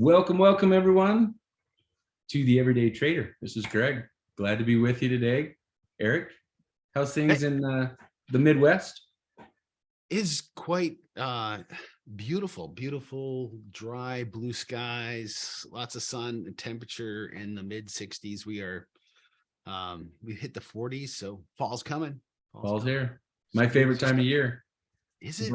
Welcome everyone to the Everyday Trader. This is Greg. Glad to be with you today. Eric, how's things in the Midwest? Is quite beautiful, dry, blue skies, lots of sun, and temperature in the mid 60s. We hit the 40s, so fall's coming. Fall's here. My favorite time of year. Is The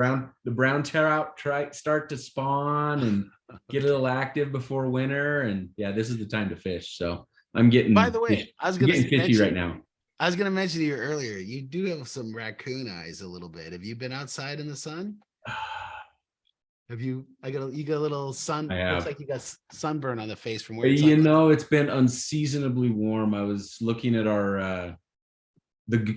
it? brown trout start to spawn and get a little active before winter, and yeah, this is the time to fish. So I'm getting By the way, getting fishy right now. I was gonna mention to you earlier, you do have some raccoon eyes a little bit. Have you been outside in the sun? You got a little sun. I have. Looks like you got sunburn on the face from where You know, it's been unseasonably warm. I was looking at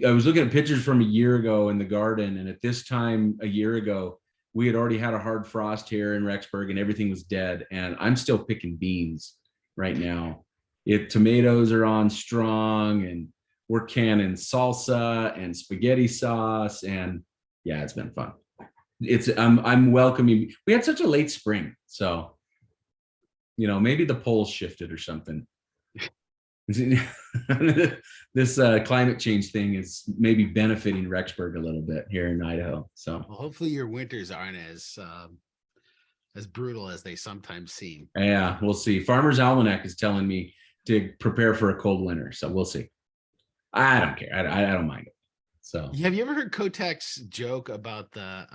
I was looking at pictures from a year ago in the garden, and at this time a year ago, we had already had a hard frost here in Rexburg, and everything was dead. And I'm still picking beans right now. Tomatoes are on strong, and we're canning salsa and spaghetti sauce, and yeah, it's been fun. I'm welcoming. We had such a late spring, so maybe the poles shifted or something. This climate change thing is maybe benefiting Rexburg a little bit here in Idaho. So well, hopefully your winters aren't as brutal as they sometimes seem. Yeah, we'll see. Farmer's Almanac is telling me to prepare for a cold winter, so we'll see. I don't care. I don't mind it. So have you ever heard Kotek's joke about the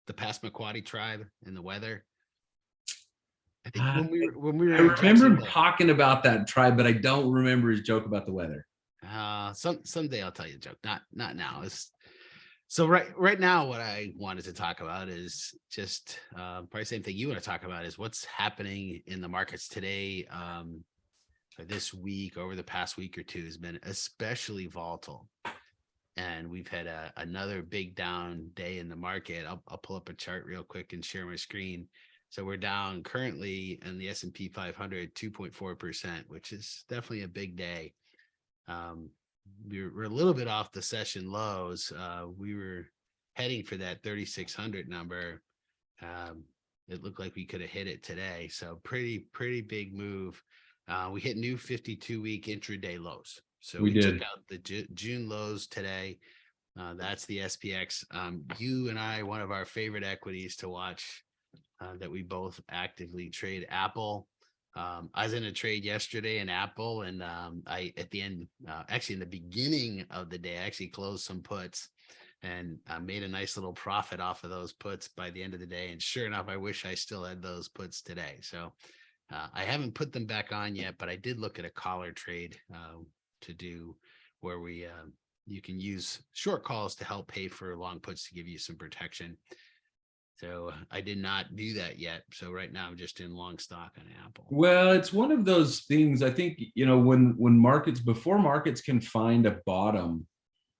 Passamaquoddy tribe and the weather? I think when we were I remember talking about that tribe, but I don't remember his joke about the weather. Someday I'll tell you a joke. Not now. So right now, what I wanted to talk about is just probably the same thing you want to talk about is what's happening in the markets today. This week, over the past week or two, has been especially volatile, and we've had another big down day in the market. I'll pull up a chart real quick and share my screen. So we're down currently in the S&P 500 2.4%, which is definitely a big day. We're a little bit off the session lows. We were heading for that 3,600 number. It looked like we could have hit it today. So pretty big move. We hit new 52-week intraday lows. So we took out the June lows today. That's the SPX. You and I, one of our favorite equities to watch that we both actively trade, Apple. I was in a trade yesterday in Apple, and I at the end, actually in the beginning of the day, I actually closed some puts and made a nice little profit off of those puts by the end of the day. And sure enough, I wish I still had those puts today. So I haven't put them back on yet, but I did look at a collar trade to do where you can use short calls to help pay for long puts to give you some protection. So I did not do that yet. So right now I'm just in long stock on Apple. Well, it's one of those things. I think, before markets can find a bottom,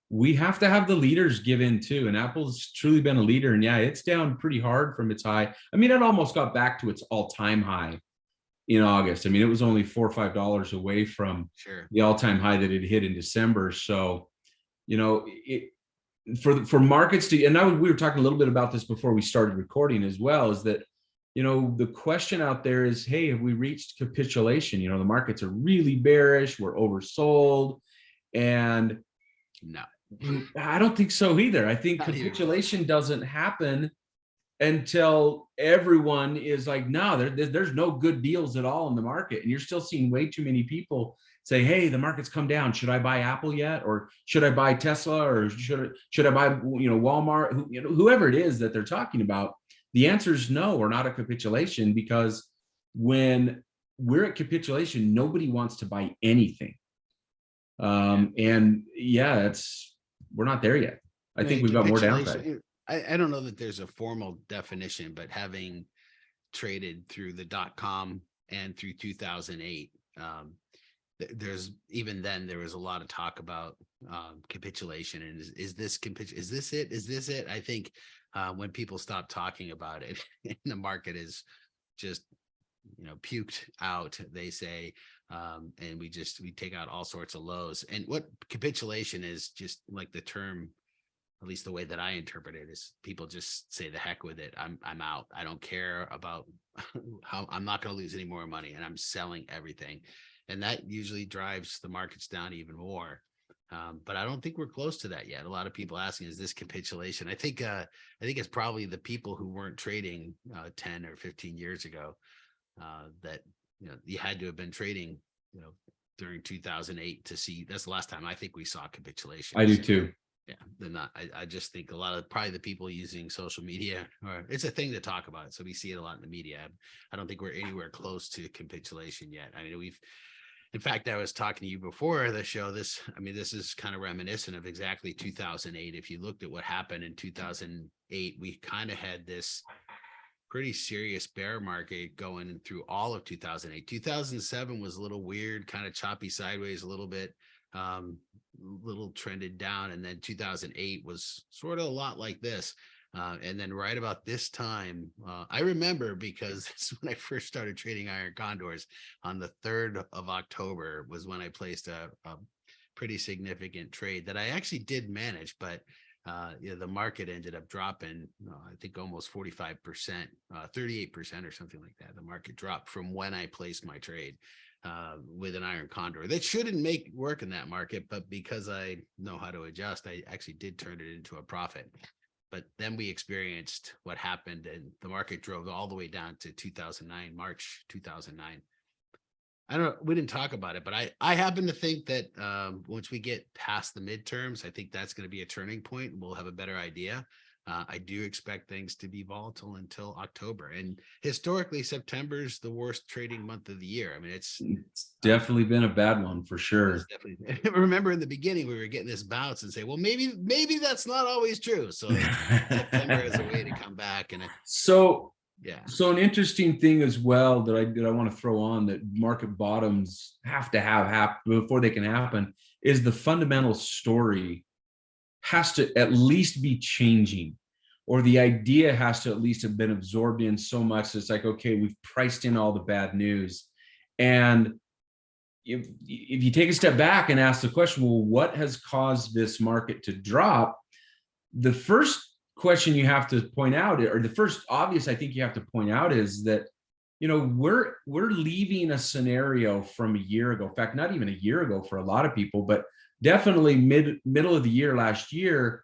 we have to have the leaders give in too. And Apple's truly been a leader. And yeah, it's down pretty hard from its high. I mean, it almost got back to its all-time high in August. I mean, it was only $4 or $5 away from the all-time high that it hit in December. So, for markets to, and we were talking a little bit about this before we started recording as well, is that, the question out there is, hey, have we reached capitulation? The markets are really bearish. We're oversold. And no, I don't think so either. I think capitulation doesn't happen until everyone is like, no, there's no good deals at all in the market. And you're still seeing way too many people say, hey, the market's come down. Should I buy Apple yet? Or should I buy Tesla? Or should I buy, Walmart? Whoever it is that they're talking about, the answer is no, we're not at capitulation, because when we're at capitulation, nobody wants to buy anything. And yeah, we're not there yet. I think we've got more downside. I don't know that there's a formal definition, but having traded through the .com and through 2008, there was a lot of talk about capitulation, and is this it? I think when people stop talking about it and the market is just puked out, they say, and we take out all sorts of lows. And what capitulation is, just like the term at least the way that I interpret it, is people just say the heck with it. I'm out. I don't care about how, I'm not going to lose any more money, and I'm selling everything. And that usually drives the markets down even more. But I don't think we're close to that yet. A lot of people asking, is this capitulation? I think it's probably the people who weren't trading 10 or 15 years ago, that, you had to have been trading, during 2008 to see. That's the last time I think we saw capitulation. I do too. Yeah, they're not. I just think a lot of probably the people using social media, or it's a thing to talk about. So we see it a lot in the media. I don't think we're anywhere close to capitulation yet. I mean, in fact, I was talking to you before the show. This is kind of reminiscent of exactly 2008. If you looked at what happened in 2008, we kind of had this pretty serious bear market going through all of 2008. 2007 was a little weird, kind of choppy sideways a little bit, little trended down. And then 2008 was sort of a lot like this. And then right about this time, I remember, because this is when I first started trading iron condors. On the 3rd of October was when I placed a pretty significant trade that I actually did manage, but the market ended up dropping, I think almost 45%, 38% or something like that. The market dropped from when I placed my trade with an iron condor. That shouldn't work in that market, but because I know how to adjust, I actually did turn it into a profit. But then we experienced what happened, and the market drove all the way down to 2009, March 2009. We didn't talk about it, but I happen to think that once we get past the midterms, I think that's going to be a turning point. We'll have a better idea. I do expect things to be volatile until October. And historically, September's the worst trading month of the year. I mean, it's definitely been a bad one for sure. Definitely. Remember in the beginning, we were getting this bounce and say, well, maybe that's not always true. So September is a way to come back. And so an interesting thing as well that I want to throw on, that market bottoms have to have happen before they can happen, is the fundamental story has to at least be changing, or the idea has to at least have been absorbed in so much that it's like, okay, we've priced in all the bad news. And if you take a step back and ask the question, well, what has caused this market to drop? The first question you have to point out, or the first obvious I think you have to point out, is that we're leaving a scenario from a year ago. In fact, not even a year ago for a lot of people, but definitely middle of the year last year,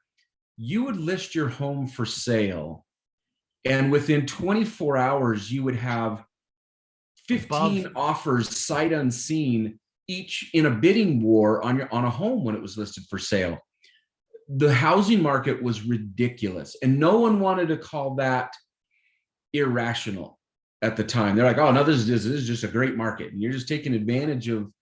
you would list your home for sale, and within 24 hours you would have 15 offers sight unseen, each in a bidding war on a home when it was listed for sale. The housing market was ridiculous, and no one wanted to call that irrational at the time. They're like, oh no, this is just a great market, and you're just taking advantage of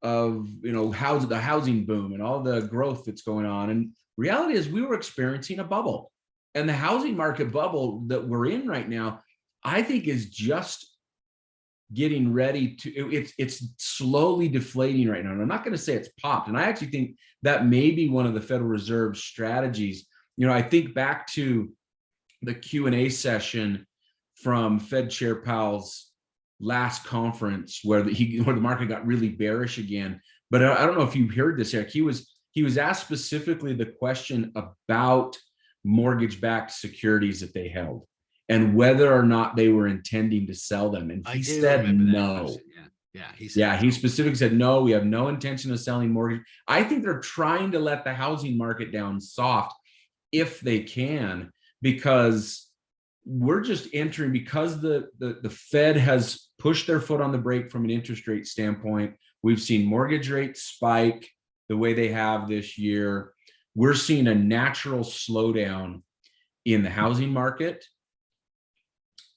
the housing boom and all the growth that's going on. And reality is, we were experiencing a bubble, and the housing market bubble that we're in right now, I think, is just getting ready to, it's slowly deflating right now. And I'm not going to say it's popped. And I actually think that may be one of the Federal Reserve strategies. I think back to the Q&A session from Fed Chair Powell's last conference, where the market got really bearish again. But I don't know if you heard this, Eric. He was asked specifically the question about mortgage-backed securities that they held, and whether or not they were intending to sell them. And he said no. He specifically said, no, we have no intention of selling mortgage. I think they're trying to let the housing market down soft if they can, because we're just entering, because the Fed has pushed their foot on the brake from an interest rate standpoint. We've seen mortgage rates spike the way they have this year. We're seeing a natural slowdown in the housing market.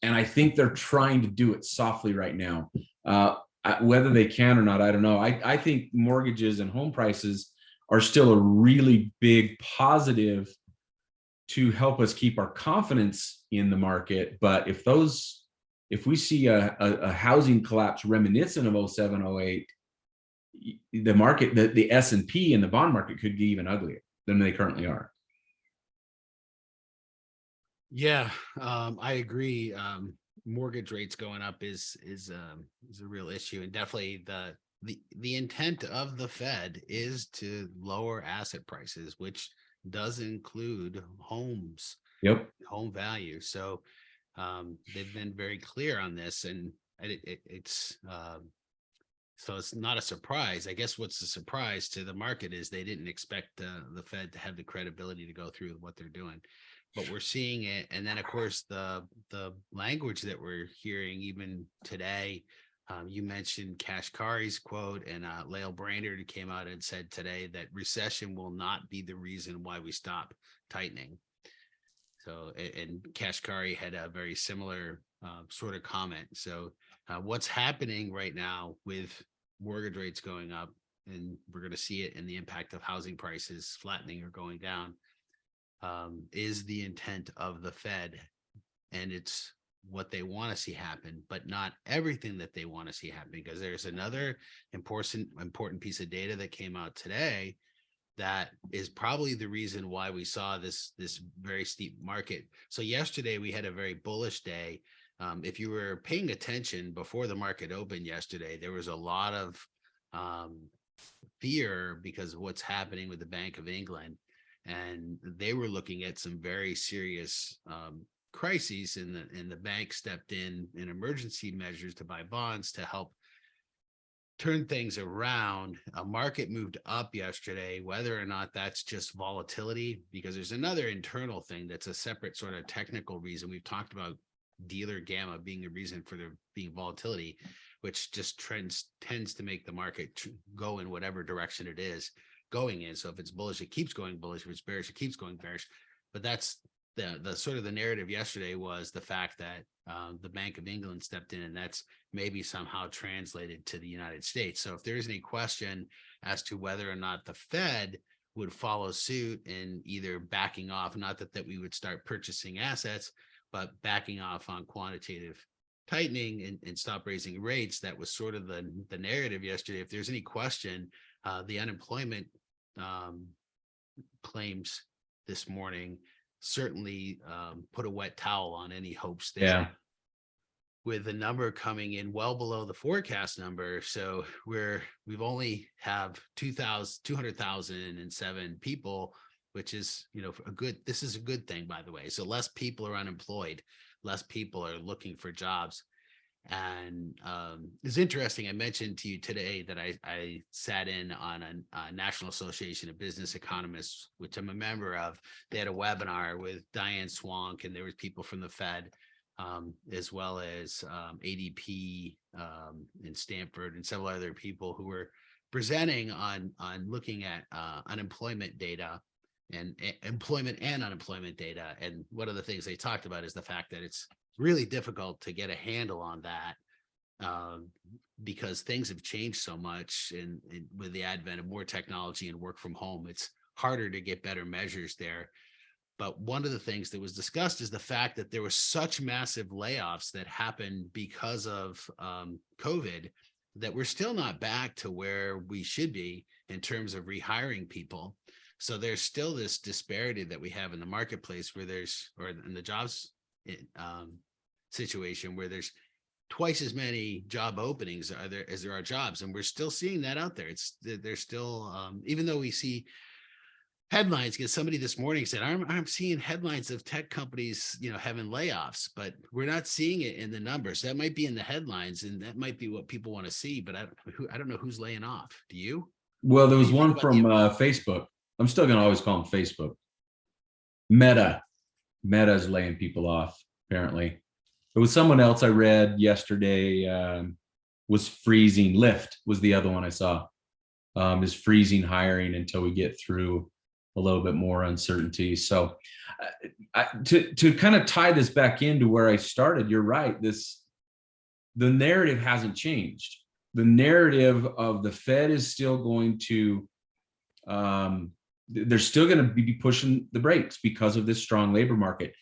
And I think they're trying to do it softly right now. Whether they can or not, I don't know. I think mortgages and home prices are still a really big positive to help us keep our confidence in the market. But if we see a housing collapse reminiscent of 07, 08, the market, the S&P and the bond market could be even uglier than they currently are. Yeah, I agree. Mortgage rates going up is a real issue, and definitely the intent of the Fed is to lower asset prices, which does include homes, Yep. home value. So they've been very clear on this, and it's so it's not a surprise. I guess what's a surprise to the market is they didn't expect the Fed to have the credibility to go through what they're doing, but we're seeing it. And then of course the language that we're hearing even today. You mentioned Kashkari's quote, and Lael Brainerd came out and said today that recession will not be the reason why we stop tightening. So, and Kashkari had a very similar sort of comment. So, what's happening right now with mortgage rates going up, and we're going to see it in the impact of housing prices flattening or going down, is the intent of the Fed, and it's what they want to see happen, but not everything that they want to see happen. Because there's another important piece of data that came out today that is probably the reason why we saw this very steep market. So yesterday we had a very bullish day. If you were paying attention before the market opened yesterday, there was a lot of fear because of what's happening with the Bank of England, and they were looking at some very serious crises, and the bank stepped in emergency measures to buy bonds to help turn things around. A market moved up yesterday, whether or not that's just volatility, because there's another internal thing that's a separate sort of technical reason. We've talked about dealer gamma being the reason for there being volatility, which just tends to make the market go in whatever direction it is going in. So if it's bullish, it keeps going bullish. If it's bearish, it keeps going bearish. But that's the sort of the narrative yesterday was the fact that the Bank of England stepped in, and that's maybe somehow translated to the United States. So if there is any question as to whether or not the Fed would follow suit in either backing off, not that we would start purchasing assets, but backing off on quantitative tightening and stop raising rates, that was sort of the narrative yesterday. If there's any question, the unemployment claims this morning certainly put a wet towel on any hopes there. Yeah. With the number coming in well below the forecast number. So we've only have 200,007 people, which is, this is a good thing, by the way. So less people are unemployed, less people are looking for jobs. And it's interesting. I mentioned to you today that I sat in on a National Association of Business Economists, which I'm a member of. They had a webinar with Diane Swank, and there was people from the Fed, as well as ADP in Stanford, and several other people who were presenting on looking at unemployment data and employment and unemployment data. And one of the things they talked about is the fact that it's really difficult to get a handle on that because things have changed so much, and with the advent of more technology and work from home, it's harder to get better measures there. But one of the things that was discussed is the fact that there were such massive layoffs that happened because of COVID that we're still not back to where we should be in terms of rehiring people. So there's still this disparity that we have in the marketplace or in the jobs situation, where there's twice as many job openings as there are jobs. And we're still seeing that out there. There's still, even though we see headlines, because somebody this morning said, I'm seeing headlines of tech companies, having layoffs, but we're not seeing it in the numbers. That might be in the headlines, and that might be what people want to see, but I don't know who's laying off. Do you? Well, there was one from Facebook. I'm still going to always call them Facebook. Meta is laying people off, apparently. It was someone else I read yesterday was freezing. Lyft was the other one I saw, is freezing hiring until we get through a little bit more uncertainty. So to kind of tie this back into where I started, you're right. The narrative hasn't changed. The narrative of the Fed is still going to, they're still going to be pushing the brakes because of this strong labor market.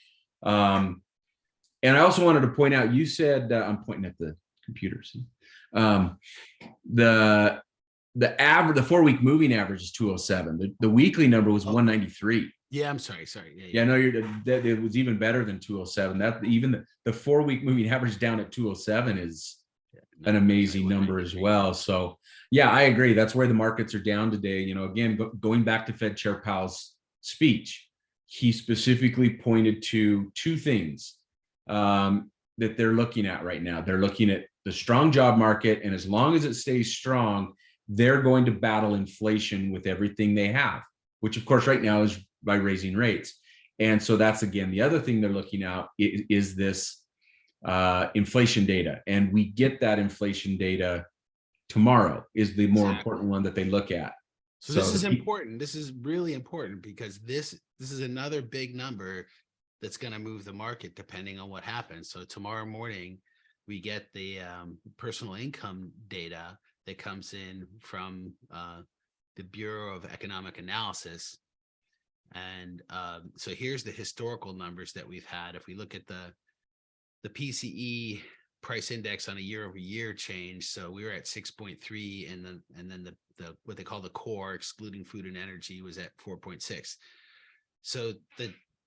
And I also wanted to point out, you said, I'm pointing at the computers. The 4-week moving average is 207. The weekly number was 193. Yeah, I'm sorry. Yeah, no, it was even better than 207. That even the 4-week moving average down at 207 is an amazing number as well. So yeah, I agree. That's where the markets are down today. Again, going back to Fed Chair Powell's speech, he specifically pointed to two things that they're looking at right now. They're looking at the strong job market, and as long as it stays strong, they're going to battle inflation with everything they have, which of course right now is by raising rates. And so that's, again, the other thing they're looking at is this inflation data. And we get that inflation data tomorrow is the more important one that they look at. So this is important. This is really important because this is another big number that's going to move the market depending on what happens. So tomorrow morning, we get the personal income data that comes in from the Bureau of Economic Analysis. And so here's the historical numbers that we've had. If we look at the PCE price index on a year-over-year change, so we were at 6.3, and then the what they call the core, excluding food and energy, was at 4.6. So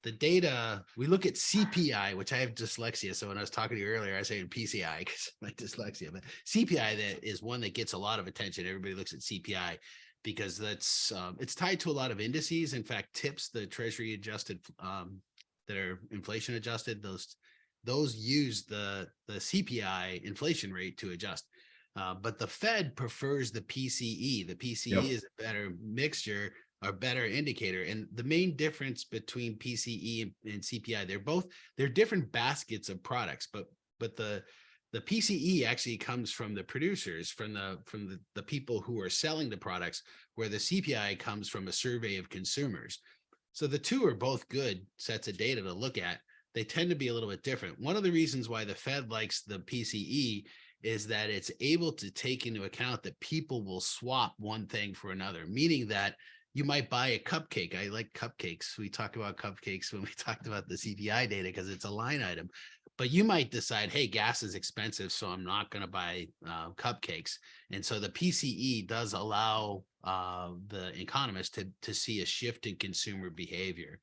the data, we look at CPI, which I have dyslexia. So when I was talking to you earlier, I was saying PCI because my dyslexia, but CPI, that is one that gets a lot of attention. Everybody looks at CPI because that's it's tied to a lot of indices. In fact, TIPS, the Treasury adjusted that are inflation adjusted, those use the CPI inflation rate to adjust. But the Fed prefers the PCE. The PCE is a better mixture, or better indicator. And the main difference between PCE and CPI, they're different baskets of products, but the PCE actually comes from the producers, from the people who are selling the products, where the CPI comes from a survey of consumers. So the two are both good sets of data to look at. They tend to be a little bit different. One of the reasons why the Fed likes the PCE is that it's able to take into account that people will swap one thing for another, meaning that you might buy a cupcake. I like cupcakes. We talk about cupcakes when we talked about the CPI data because it's a line item. But you might decide, hey, gas is expensive, so I'm not going to buy cupcakes. And so the PCE does allow the economists to see a shift in consumer behavior.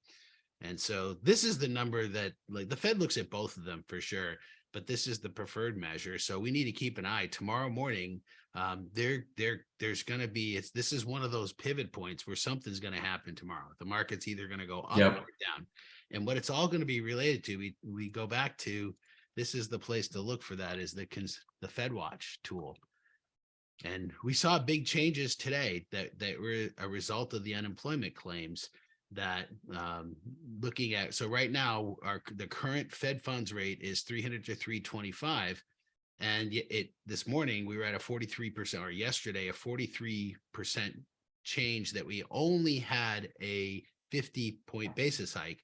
And so this is the number that, like, the Fed looks at both of them for sure, but this is the preferred measure. So we need to keep an eye. Tomorrow morning, there's going to be, this is one of those pivot points where something's going to happen tomorrow. The market's either going to go up or down. And what it's all going to be related to, we go back to, this is the place to look for that, is the Fed Watch tool. And we saw big changes today that were a result of the unemployment claims that looking at. So right now, the current Fed funds rate is 300 to 325. And this morning we were at a 43%, or yesterday, a 43% change, that we only had a 50-point basis hike.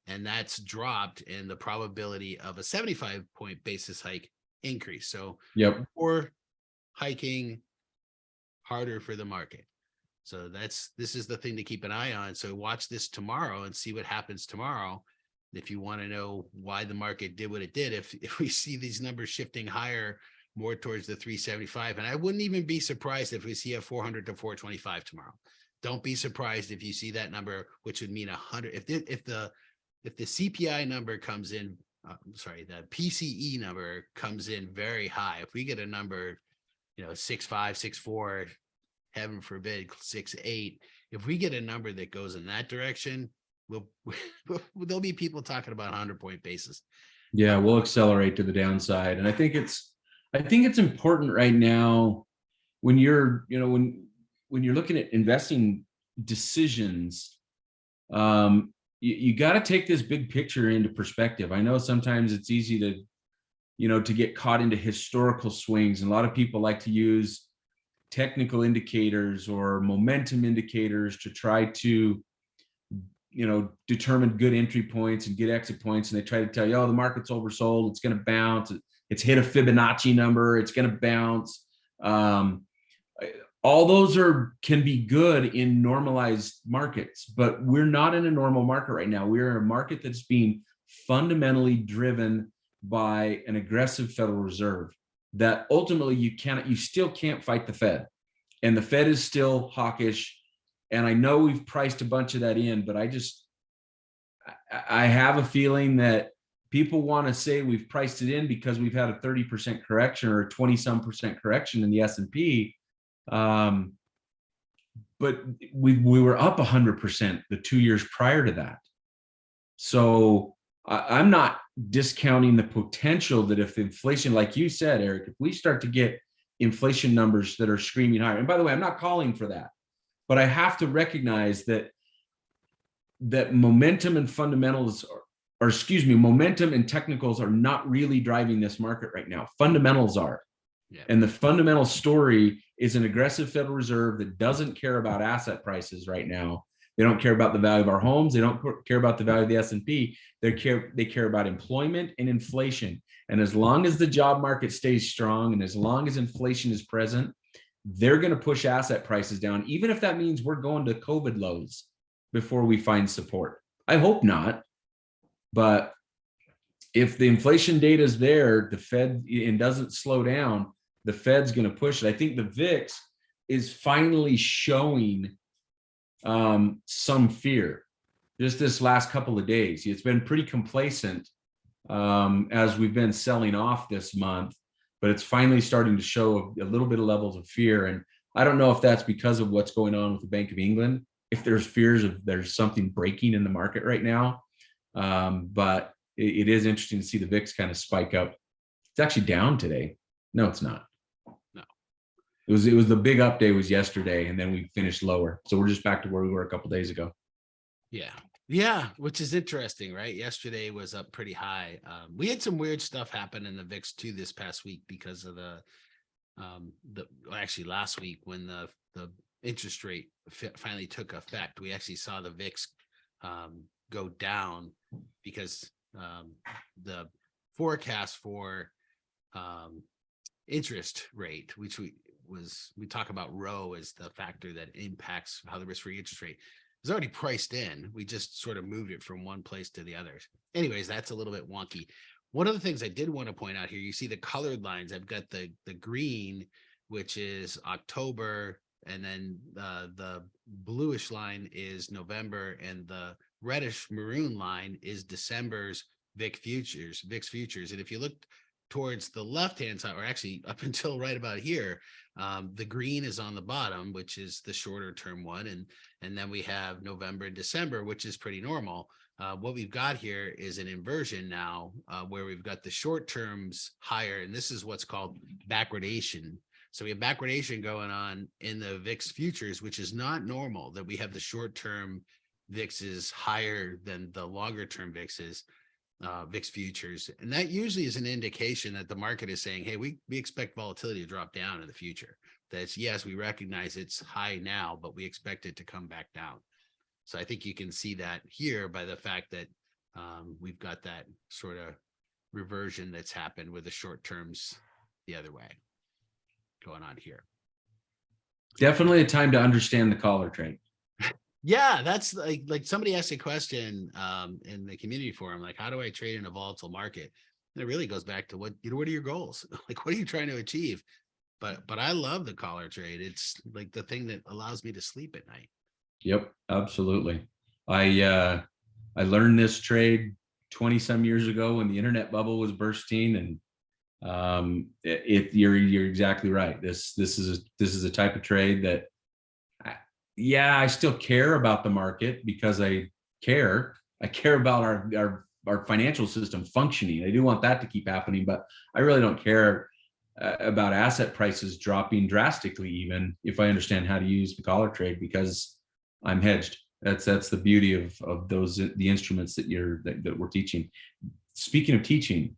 And that's dropped in the probability of a 75-point basis hike increase. So more hiking, harder for the market. So this is the thing to keep an eye on. So watch this tomorrow and see what happens tomorrow. If you want to know why the market did what it did, if we see these numbers shifting higher, more towards the 375, and I wouldn't even be surprised if we see a 400 to 425 tomorrow. Don't be surprised if you see that number, which would mean 100. If the CPI number comes in, the PCE number comes in very high. If we get a number, 6.5, 6.4, heaven forbid 6.8, if we get a number that goes in that direction, there'll be people talking about 100-point basis. Yeah, we'll accelerate to the downside. And I think it's important right now when you're, when you're looking at investing decisions, you got to take this big picture into perspective. I know sometimes it's easy to get caught into historical swings. And a lot of people like to use technical indicators or momentum indicators to try to, determine good entry points and good exit points. And they try to tell you, oh, the market's oversold, it's going to bounce, it's hit a Fibonacci number, it's going to bounce. All those can be good in normalized markets, but we're not in a normal market right now. We're in a market that's being fundamentally driven by an aggressive Federal Reserve that ultimately you still can't fight the Fed, and the Fed is still hawkish. And I know we've priced a bunch of that in, but I have a feeling that people want to say we've priced it in because we've had a 30% correction or a 20-some% correction in the S&P. But but we were up 100% the 2 years prior to that. So I'm not discounting the potential that if inflation, like you said, Eric, if we start to get inflation numbers that are screaming higher, and by the way, I'm not calling for that, but I have to recognize that momentum and fundamentals or excuse me, momentum and technicals are not really driving this market right now. Fundamentals are. Yeah. And the fundamental story is an aggressive Federal Reserve that doesn't care about asset prices right now. They don't care about the value of our homes. They don't care about the value of the S&P. They care about employment and inflation. And as long as the job market stays strong and as long as inflation is present, they're going to push asset prices down, even if that means we're going to COVID lows before we find support. I hope not. But if the inflation data is there, the Fed and doesn't slow down, the Fed's going to push it. I think the VIX is finally showing some fear just this last couple of days. It's been pretty complacent as we've been selling off this month, but it's finally starting to show a little bit of levels of fear. And I don't know if that's because of what's going on with the Bank of England, if there's fears of there's something breaking in the market right now. But it is interesting to see the VIX kind of spike up. It's actually down today. No, it's not. No, it was the big up day was yesterday, and then we finished lower. So we're just back to where we were a couple of days ago. Yeah, which is interesting, right? Yesterday was up pretty high. We had some weird stuff happen in the VIX too this past week because of actually last week when the interest rate finally took effect. We actually saw the VIX go down because the forecast for interest rate, which we talk about rho as the factor that impacts how the risk-free interest rate is already priced in. We just sort of moved it from one place to the other. Anyways, that's a little bit wonky. One of the things I did want to point out here, you see the colored lines. I've got the green, which is October, and then the bluish line is November, and the reddish maroon line is December's VIX futures. And if you look towards the left-hand side, or actually up until right about here, the green is on the bottom, which is the shorter term one. And then we have November and December, which is pretty normal. What we've got here is an inversion now, where we've got the short terms higher, and this is what's called backwardation. So we have backwardation going on in the VIX futures, which is not normal, that we have the short term VIXs higher than the longer term VIXs. VIX futures, and that usually is an indication that the market is saying, hey, we expect volatility to drop down in the future. That's, yes, we recognize it's high now, but we expect it to come back down. So I think you can see that here by the fact that we've got that sort of reversion that's happened with the short terms the other way going on here. Definitely a time to understand the collar trade. Yeah, that's like somebody asked a question in the community forum, like, how do I trade in a volatile market? And it really goes back to what are your goals? Like, what are you trying to achieve? But I love the collar trade. It's like the thing that allows me to sleep at night. Yep, absolutely. I learned this trade 20 some years ago when the internet bubble was bursting, and you're exactly right. This is a type of trade that, yeah, I still care about the market because I care about our financial system functioning. I do want that to keep happening, but I really don't care about asset prices dropping drastically, even if I understand how to use the collar trade, because I'm hedged. That's the beauty of the instruments that we're teaching. Speaking of teaching,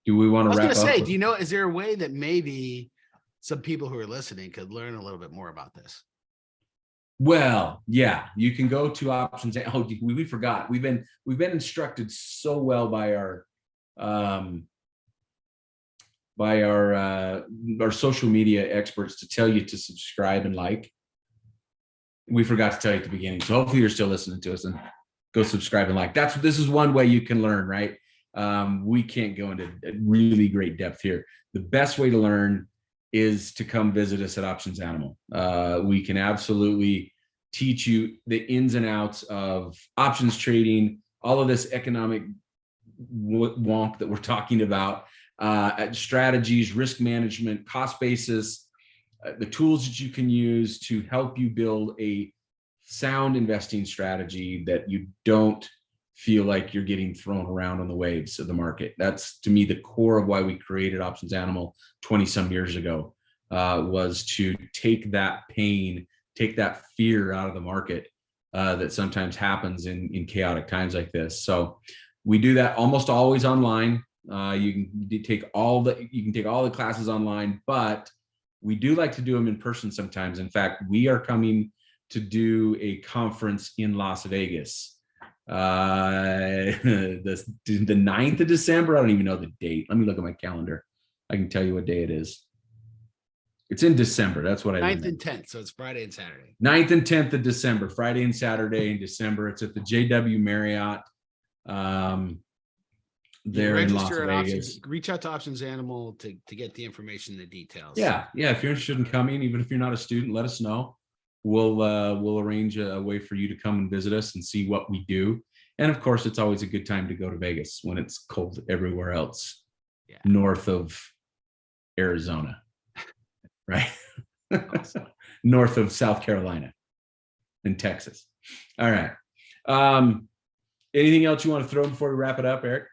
do we want to wrap up? I was going to say, do you know, is there a way that maybe some people who are listening could learn a little bit more about this? Well, yeah, you can go to options. Oh, we forgot. We've been instructed so well by our social media experts to tell you to subscribe and like. We forgot to tell you at the beginning. So hopefully you're still listening to us, and go subscribe and like. This is one way you can learn, right? We can't go into really great depth here. The best way to learn is to come visit us at OptionsANIMal. We can absolutely teach you the ins and outs of options trading, all of this economic wonk that we're talking about, strategies, risk management, cost basis, the tools that you can use to help you build a sound investing strategy that you don't feel like you're getting thrown around on the waves of the market. That's, to me, the core of why we created OptionsANIMAL 20 some years ago, was to take that pain, take that fear out of the market that sometimes happens in chaotic times like this. So we do that almost always online. You can take all the classes online, but we do like to do them in person sometimes. In fact, we are coming to do a conference in Las Vegas. The 9th of December. I don't even know the date. Let me look at my calendar. I can tell you what day it is. It's in December. That's what I 9th remember. and 10th. So it's Friday and Saturday. 9th and 10th of December, Friday and Saturday in December. It's at the JW Marriott. There in Las Vegas. Reach out to OptionsANIMAL to get the information, the details. Yeah. If you're interested in coming, even if you're not a student, let us know. We'll arrange a way for you to come and visit us and see what we do. And of course, it's always a good time to go to Vegas when it's cold everywhere else, north of Arizona, right? Awesome. North of South Carolina and Texas. All right. Anything else you want to throw before we wrap it up, Eric?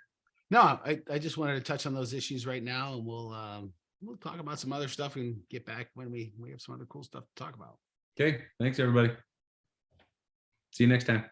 No, I just wanted to touch on those issues right now, and we'll talk about some other stuff and get back when we have some other cool stuff to talk about. Okay. Thanks, everybody. See you next time.